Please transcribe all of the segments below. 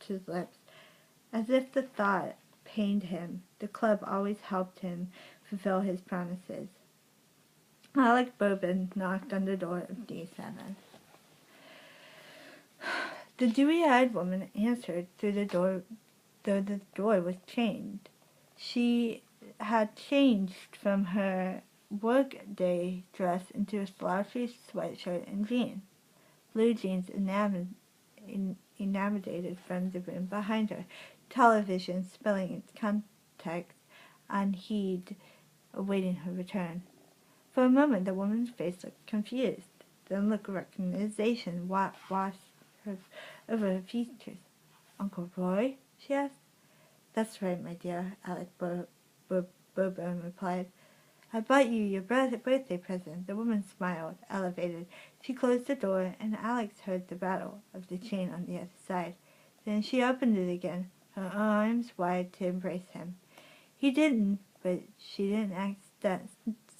touched his lips. As if the thought pained him, the club always helped him fulfill his promises. Alec Bourbon knocked on the door of D7. The dewy-eyed woman answered through the door, though the door was chained. She had changed from her workday dress into a slouchy sweatshirt and jeans. Blue jeans enamored from the room behind her, television spilling its contents unheeded, awaiting her return. For a moment the woman's face looked confused. Then look of recognition washed over her features. "Uncle Roy?" she asked. "That's right, my dear," Alec Bourbon replied. "I bought you your birthday present." The woman smiled, elevated. She closed the door, and Alex heard the rattle of the chain on the other side. Then she opened it again, her arms wide to embrace him. He didn't, but she didn't act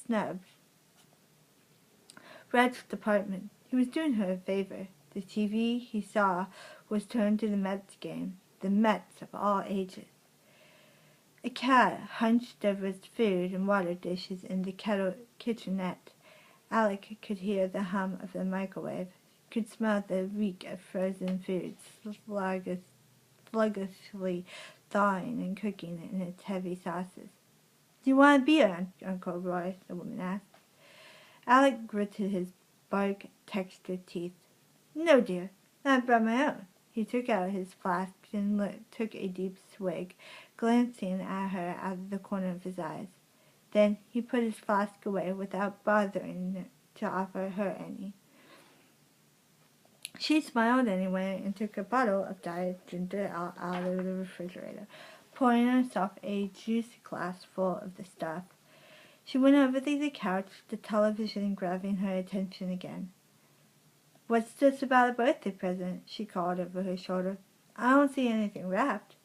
snubbed. Red's department. He was doing her a favor. The TV he saw was turned to the Mets game, the Mets of all ages. A cat hunched over its food and water dishes in the kitchenette. Alec could hear the hum of the microwave, could smell the reek of frozen food sluggishly thawing and cooking in its heavy sauces. "Do you want a beer, Uncle Roy?" the woman asked. Alec gritted his bark-textured teeth. "No, dear, I brought my own." He took out his flask and took a deep swig, glancing at her out of the corner of his eyes. Then he put his flask away without bothering to offer her any. She smiled anyway and took a bottle of diet ginger ale out of the refrigerator, pouring herself a juicy glass full of the stuff. She went over to the couch, the television grabbing her attention again. "What's this about a birthday present?" she called over her shoulder. "I don't see anything wrapped."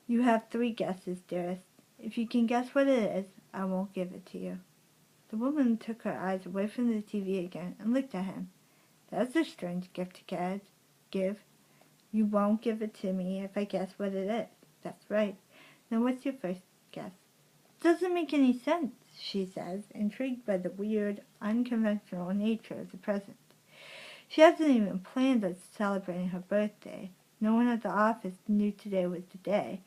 "You have 3 guesses, dearest. If you can guess what it is, I won't give it to you." The woman took her eyes away from the TV again and looked at him. "That's a strange gift to give. You won't give it to me if I guess what it is." "That's right. Now what's your first guess?" "Doesn't make any sense," she says, intrigued by the weird, unconventional nature of the present. She hasn't even planned on celebrating her birthday. No one at the office knew today was the day.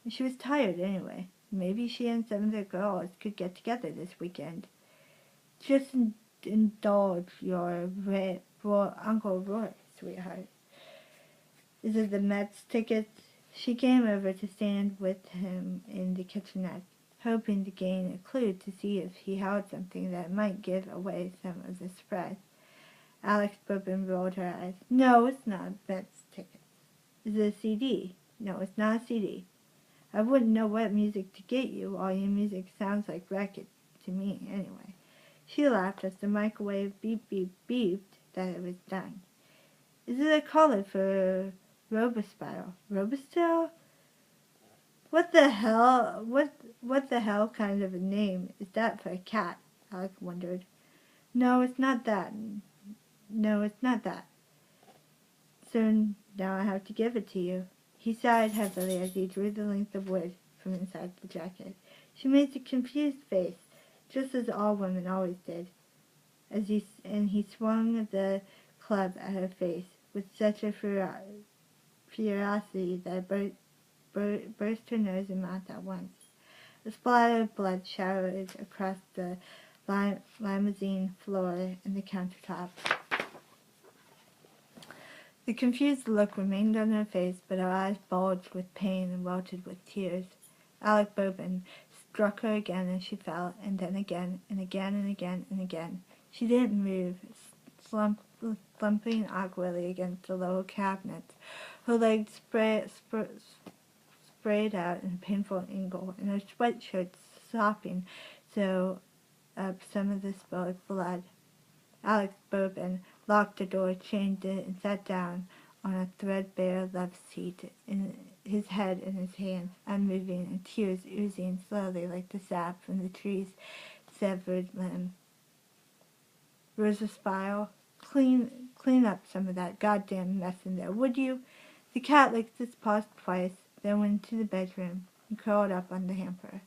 And she was tired anyway. Maybe she and some of the girls could get together this weekend. "Just indulge your Uncle Roy, sweetheart." "Is it the Mets tickets?" She came over to stand with him in the kitchenette, hoping to gain a clue to see if he held something that might give away some of the surprise. Alec Bourbon rolled her eyes. "No, it's not Mets tickets." "Is it a CD?" "No, it's not a CD. I wouldn't know what music to get you. All your music sounds like records to me, anyway." She laughed as the microwave beeped that it was done. "Is it a collar for Robespierre?" "Robespierre? What the hell kind of a name is that for a cat?" Alec wondered. No, it's not that. "So now I have to give it to you." He sighed heavily as he drew the length of wood from inside the jacket. She made a confused face, just as all women always did, and he swung the club at her face with such a ferocity that it burst her nose and mouth at once. A splatter of blood showered across the limousine floor and the countertop. The confused look remained on her face, but her eyes bulged with pain and weltered with tears. Alec Bourbon struck her again as she fell, and then again, and again, and again, and again. She didn't move, slumping awkwardly against the lower cabinets. Her legs sprayed out in a painful angle, and her sweatshirt sopping up some of the spilled blood. Alec Bourbon locked the door, chained it, and sat down on a threadbare love seat, his head in his hands, unmoving, and tears oozing slowly like the sap from the tree's severed limb. "Robespierre, clean up some of that goddamn mess in there, would you?" The cat licked its paws twice, then went to the bedroom and curled up on the hamper.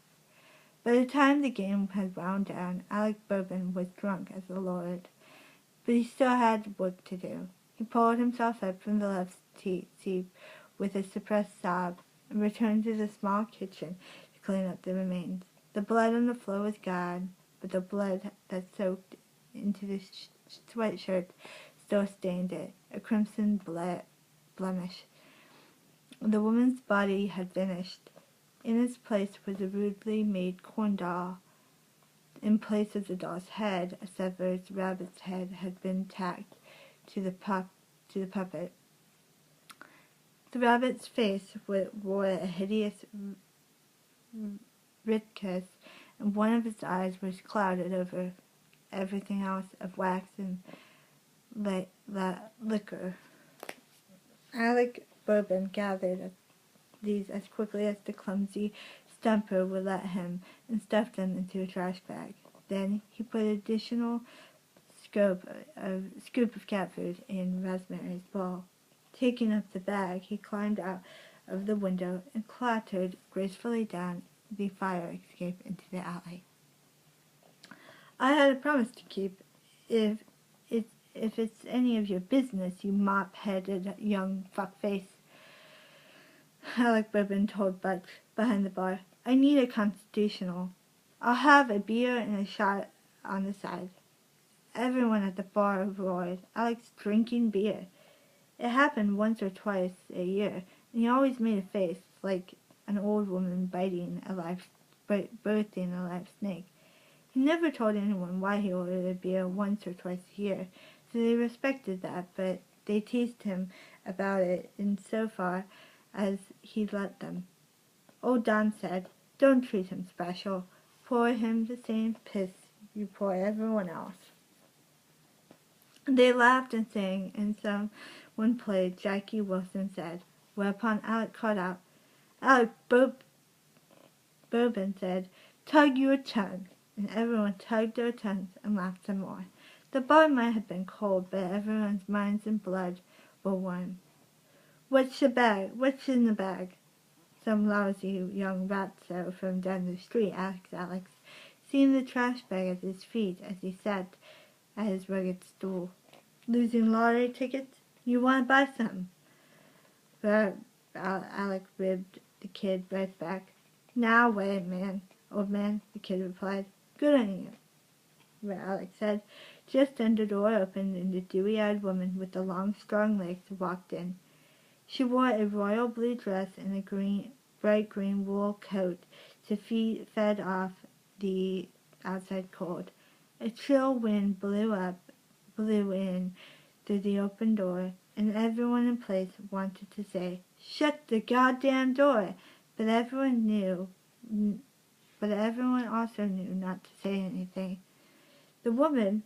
By the time the game had wound down, Alec Bourbon was drunk as a lord, but he still had work to do. He pulled himself up from the love seat with a suppressed sob and returned to the small kitchen to clean up the remains. The blood on the floor was gone, but the blood that soaked into the sweatshirt still stained it, a crimson blemish. The woman's body had vanished. In its place was a rudely made corn doll. In place of the doll's head, a severed rabbit's head had been tacked to the puppet. The rabbit's face wore a hideous rictus, and one of its eyes was clouded over everything else of wax and liquor. Alec Bourbon gathered these as quickly as the clumsy stumper would let him and stuffed them into a trash bag. Then he put an additional scoop of cat food in Rosemary's bowl. Taking up the bag, he climbed out of the window and clattered gracefully down the fire escape into the alley. I had a promise to keep. If it's any of your business, you mop-headed young fuckface, Alec Bourbon told Butch behind the bar. I need a constitutional. I'll have a beer and a shot on the side. Everyone at the bar roared. Alec's drinking beer. It happened once or twice a year, and he always made a face like an old woman birthing a live snake. He never told anyone why he ordered a beer once or twice a year, so they respected that, but they teased him about it insofar as he'd let them. Old Don said, "Don't treat him special. Pour him the same piss you pour everyone else." They laughed and sang, and someone played Jackie Wilson Said, whereupon Alec called out. Alec Bourbon said, "Tug your tongue," and everyone tugged their tongues and laughed some more. The bar might have been cold, but everyone's minds and blood were warm. What's in the bag?" Some lousy young ratso from down the street asked Alex, seeing the trash bag at his feet as he sat at his rugged stool. "Losing lottery tickets? You want to buy some?" But Alec ribbed the kid right back. "Now wait, old man," the kid replied. "Good on you," Alec said. Just then the door opened and the dewy-eyed woman with the long, strong legs walked in. She wore a royal blue dress and a bright green wool coat to fend off the outside cold. A chill wind blew in through the open door, and everyone in place wanted to say, "Shut the goddamn door!" But everyone also knew not to say anything. The woman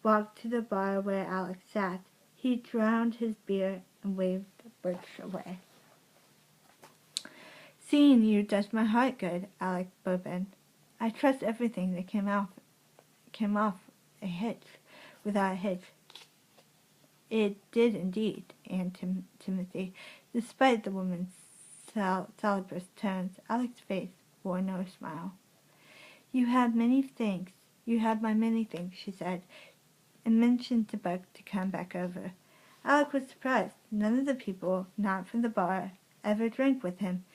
walked to the bar where Alex sat. He drowned his beer and waved Butch away. "Seeing you does my heart good, Alec Bourbon. I trust everything that came off without a hitch." "It did indeed," Aunt Timothy. Despite the woman's salabris tones, Alec's face bore no smile. You had my many thanks," she said, and mentioned to Buck to come back over. Alec was surprised. None of the people, not from the bar, ever drank with him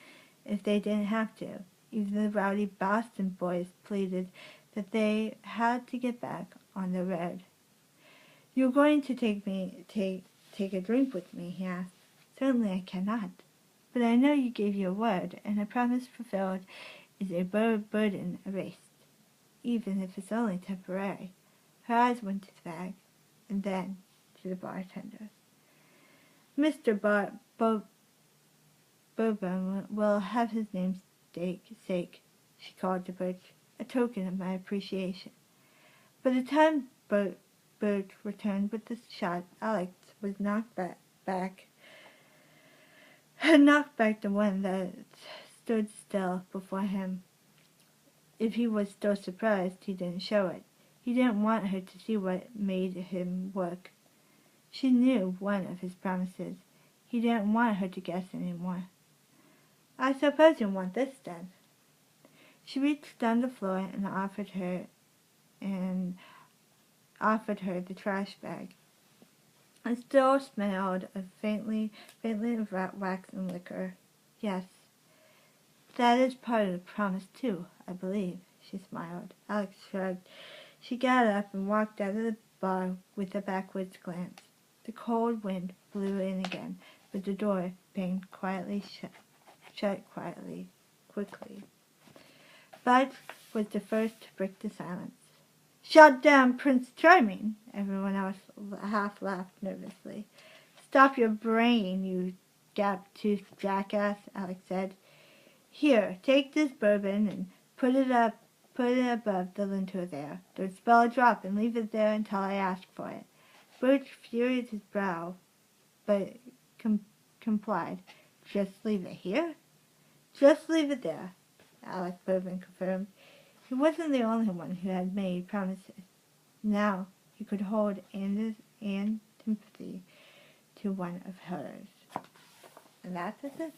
if they didn't have to. Even the rowdy Boston boys pleaded that they had to get back on the road. "You're going to take a drink with me?" he asked. "Certainly I cannot. But I know you gave your word, and a promise fulfilled is a burden erased, even if it's only temporary." Her eyes went to the bag, and then to the bartender. "Mr. Bourbon will have his namesake," she called to Butch, "a token of my appreciation." By the time Butch returned with the shot, Alex was knocked back the one that stood still before him. If he was still surprised, he didn't show it. He didn't want her to see what made him work. She knew one of his promises. He didn't want her to guess anymore. "I suppose you want this, then." She reached down the floor and offered her the trash bag. It still smelled faintly of wax and liquor. "Yes, that is part of the promise, too, I believe," she smiled. Alex shrugged. She got up and walked out of the bar with a backwards glance. The cold wind blew in again, but the door banged shut quickly. Bud was the first to break the silence. "Shut down Prince Charming!" Everyone else half laughed nervously. "Stop your braying, you gap-toothed jackass," Alex said. "Here, take this bourbon and put it above the lintel there. Don't spill a drop, and leave it there until I ask for it." Bert furrowed his brow, but complied. "Just leave it here?" "Just leave it there," Alec Bourbon confirmed. He wasn't the only one who had made promises. Now he could hold Anne's sympathy to one of hers. And that's it.